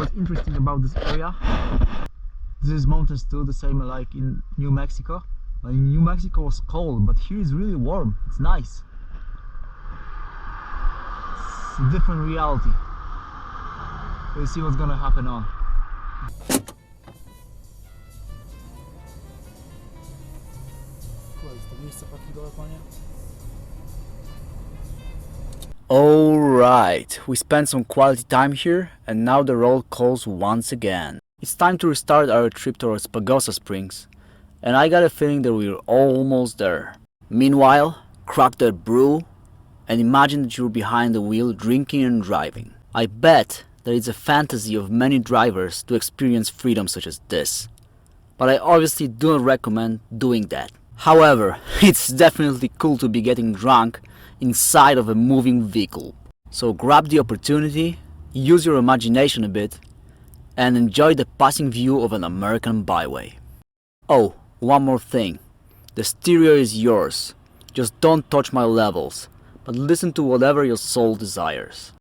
what's interesting about this area, this is mountains too, the same like in New Mexico. In New Mexico was cold, but here is really warm. It's nice. It's a different reality. We'll see what's gonna happen on. Alright, we spent some quality time here and now the roll calls once again. It's time to restart our trip towards Pagosa Springs, and I got a feeling that we're almost there. Meanwhile, crack that brew and imagine that you're behind the wheel drinking and driving. I bet that it's a fantasy of many drivers to experience freedom such as this, but I obviously do not recommend doing that. However, it's definitely cool to be getting drunk inside of a moving vehicle. So grab the opportunity, use your imagination a bit, and enjoy the passing view of an American byway. Oh, one more thing. The stereo is yours. Just don't touch my levels, but listen to whatever your soul desires.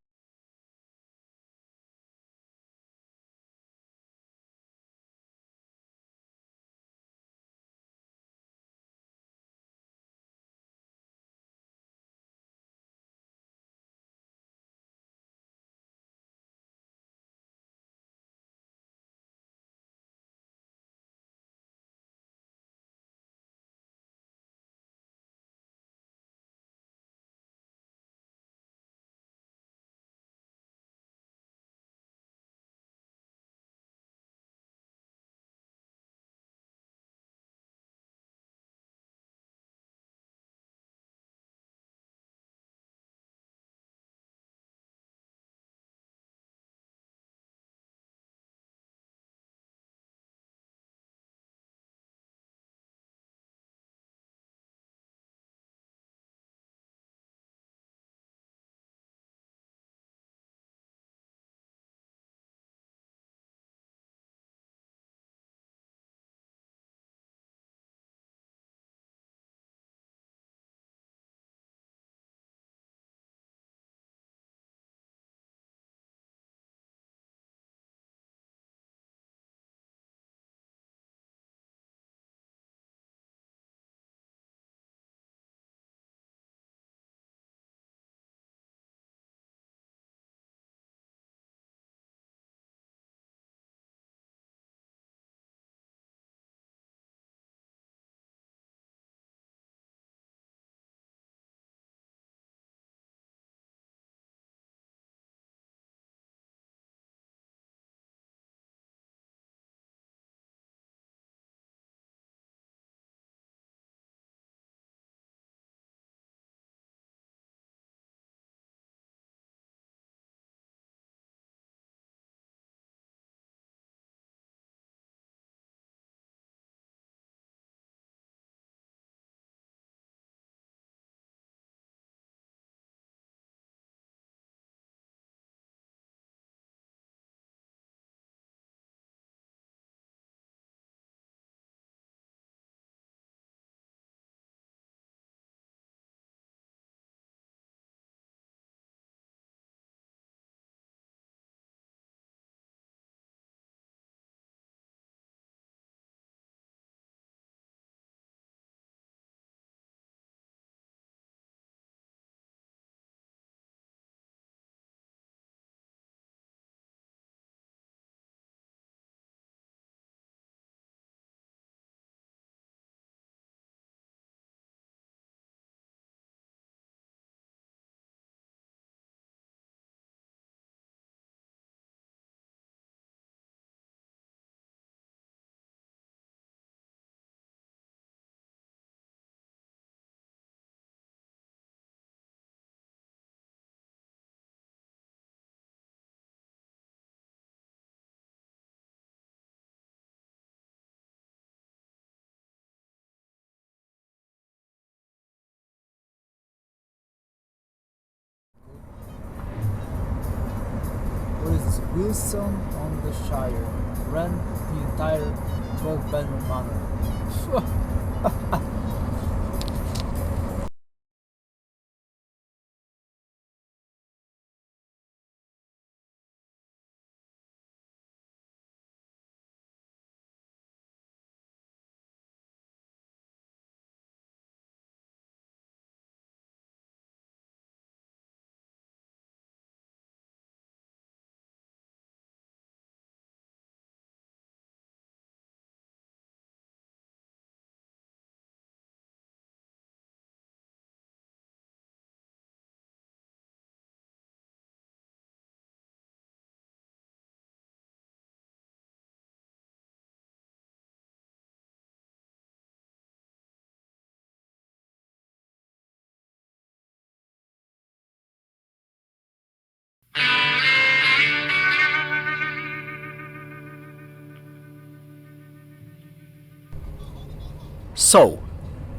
Wilson on the Shire. Rent the entire 12-bedroom manor. So,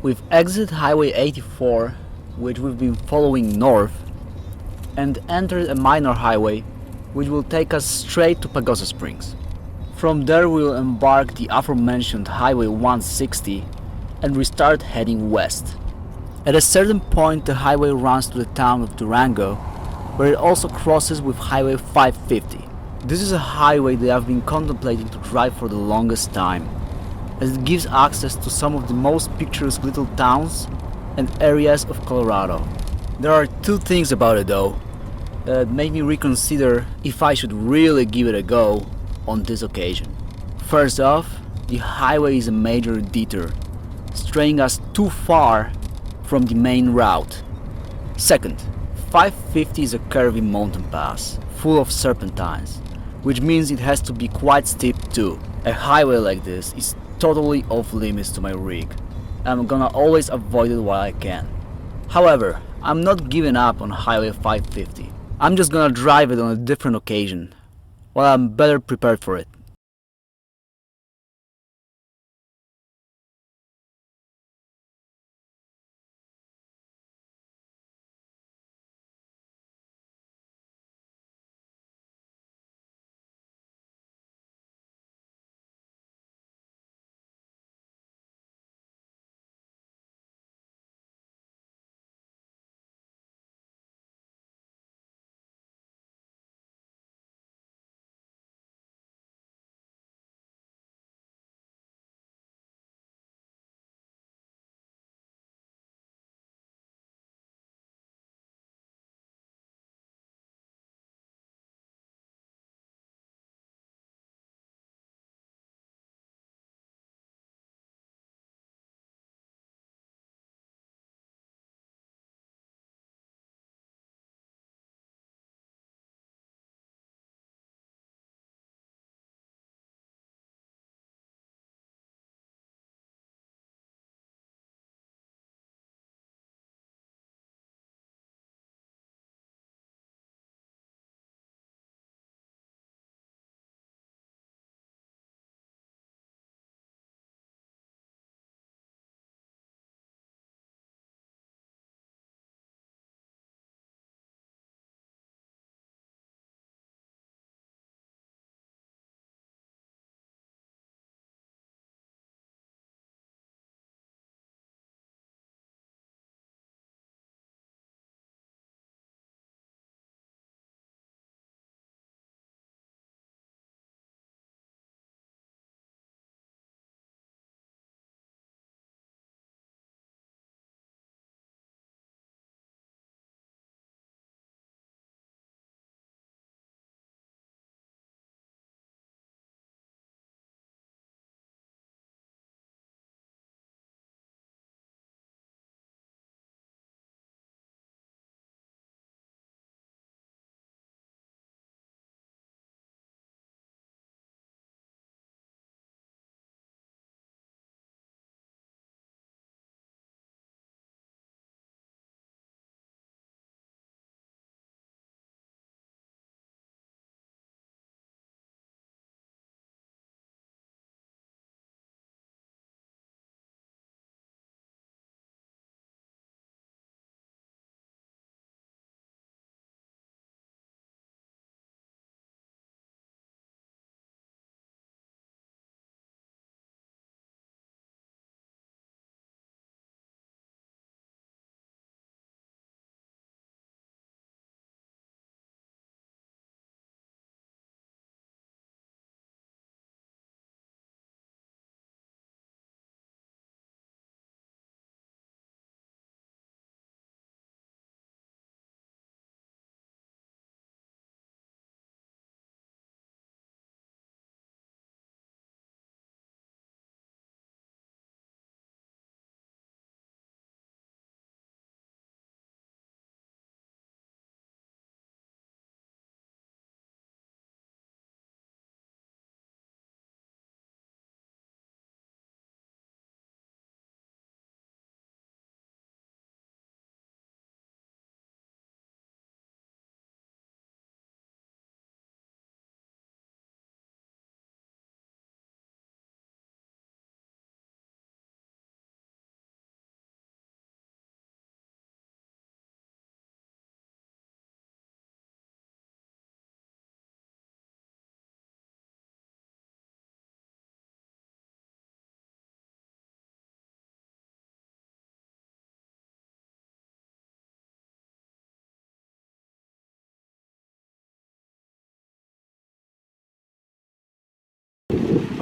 we've exited Highway 84, which we've been following north, and entered a minor highway, which will take us straight to Pagosa Springs. From there we will embark the aforementioned Highway 160 and restart heading west. At a certain point the highway runs to the town of Durango, where it also crosses with Highway 550. This is a highway that I've been contemplating to drive for the longest time, as it gives access to some of the most picturesque little towns and areas of Colorado. There are two things about it though that made me reconsider if I should really give it a go on this occasion. First off, the highway is a major detour, straying us too far from the main route. Second, 550 is a curvy mountain pass, full of serpentines, which means it has to be quite steep too. A highway like this is totally off limits to my rig. I'm gonna always avoid it while I can. However, I'm not giving up on Highway 550. I'm just gonna drive it on a different occasion, while I'm better prepared for it.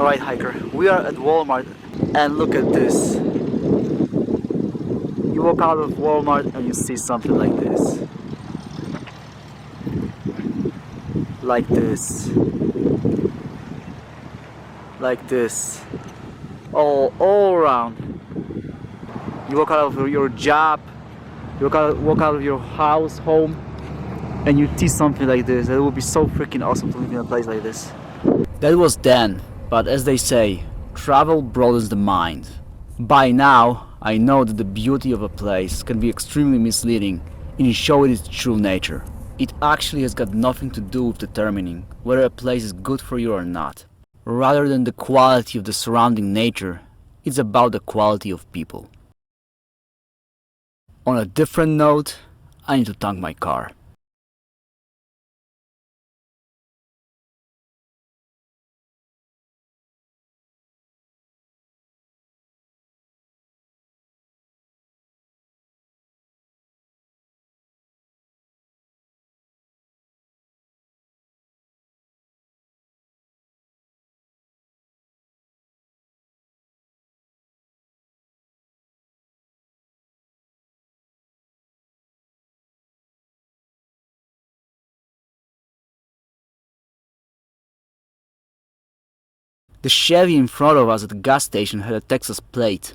Alright, hiker, we are at Walmart and look at this. You walk out of Walmart and you see something like this. Like this. Like this. All around. You walk out of your job, you walk out of your house, home, and you see something like this. It would be so freaking awesome to live in a place like this. That was then, but as they say, travel broadens the mind. By now, I know that the beauty of a place can be extremely misleading in showing its true nature. It actually has got nothing to do with determining whether a place is good for you or not. Rather than the quality of the surrounding nature, it's about the quality of people. On a different note, I need to tank my car. The Chevy in front of us at the gas station had a Texas plate.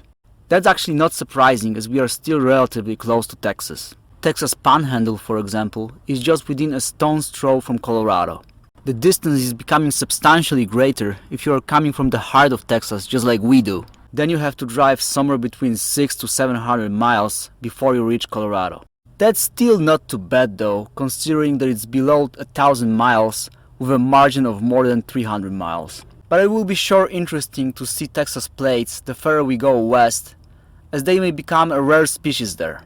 That's actually not surprising as we are still relatively close to Texas. Texas Panhandle, for example, is just within a stone's throw from Colorado. The distance is becoming substantially greater if you are coming from the heart of Texas just like we do. Then you have to drive somewhere between 600 to 700 miles before you reach Colorado. That's still not too bad though, considering that it's below 1,000 miles with a margin of more than 300 miles. But it will be sure interesting to see Texas plates the further we go west, as they may become a rare species there.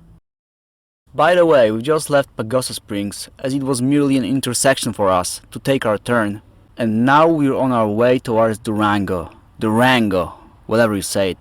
By the way, we just left Pagosa Springs as it was merely an intersection for us to take our turn, and now we're on our way towards Durango, whatever you say it.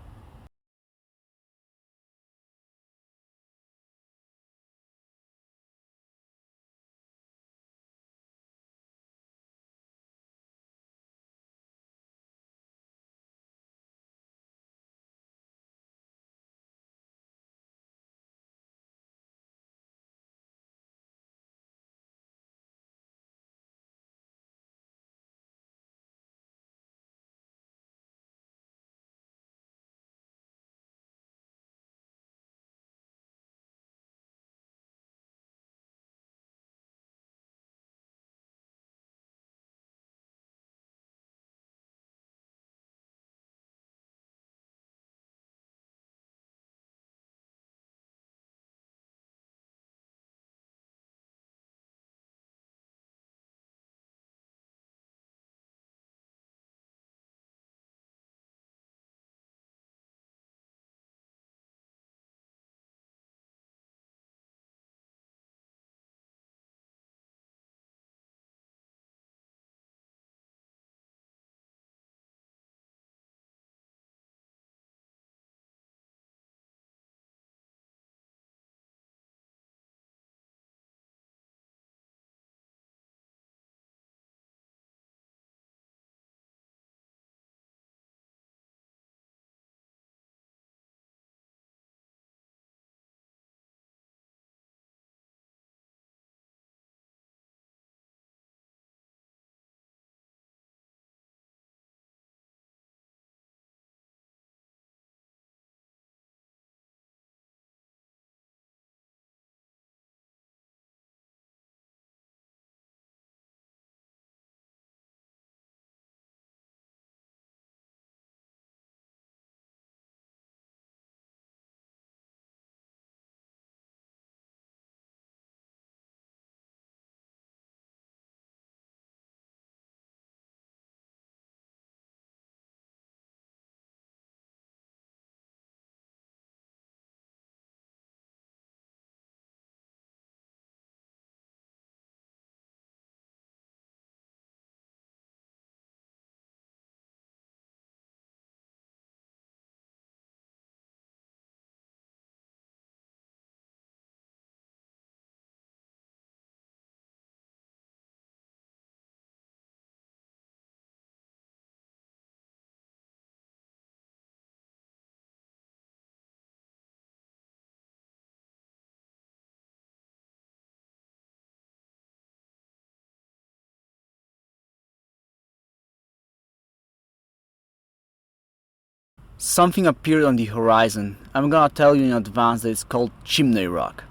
Something appeared on the horizon. I'm gonna tell you in advance that it's called Chimney Rock.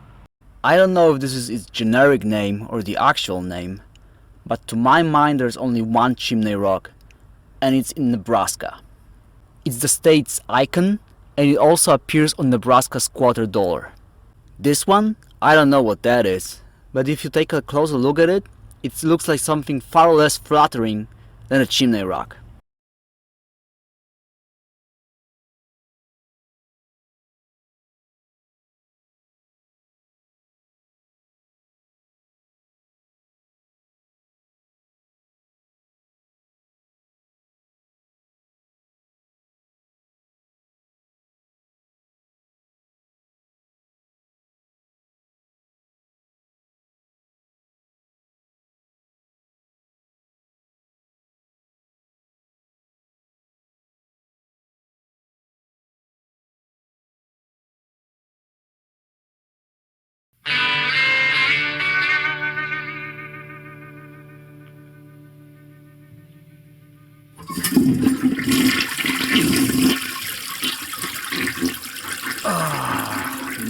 I don't know if this is its generic name or the actual name, but to my mind there's only one Chimney Rock, and it's in Nebraska. It's the state's icon, and it also appears on Nebraska's $1/4. This one, I don't know what that is, but if you take a closer look at it, it looks like something far less flattering than a chimney rock.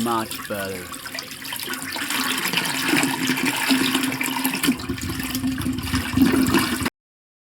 Much better.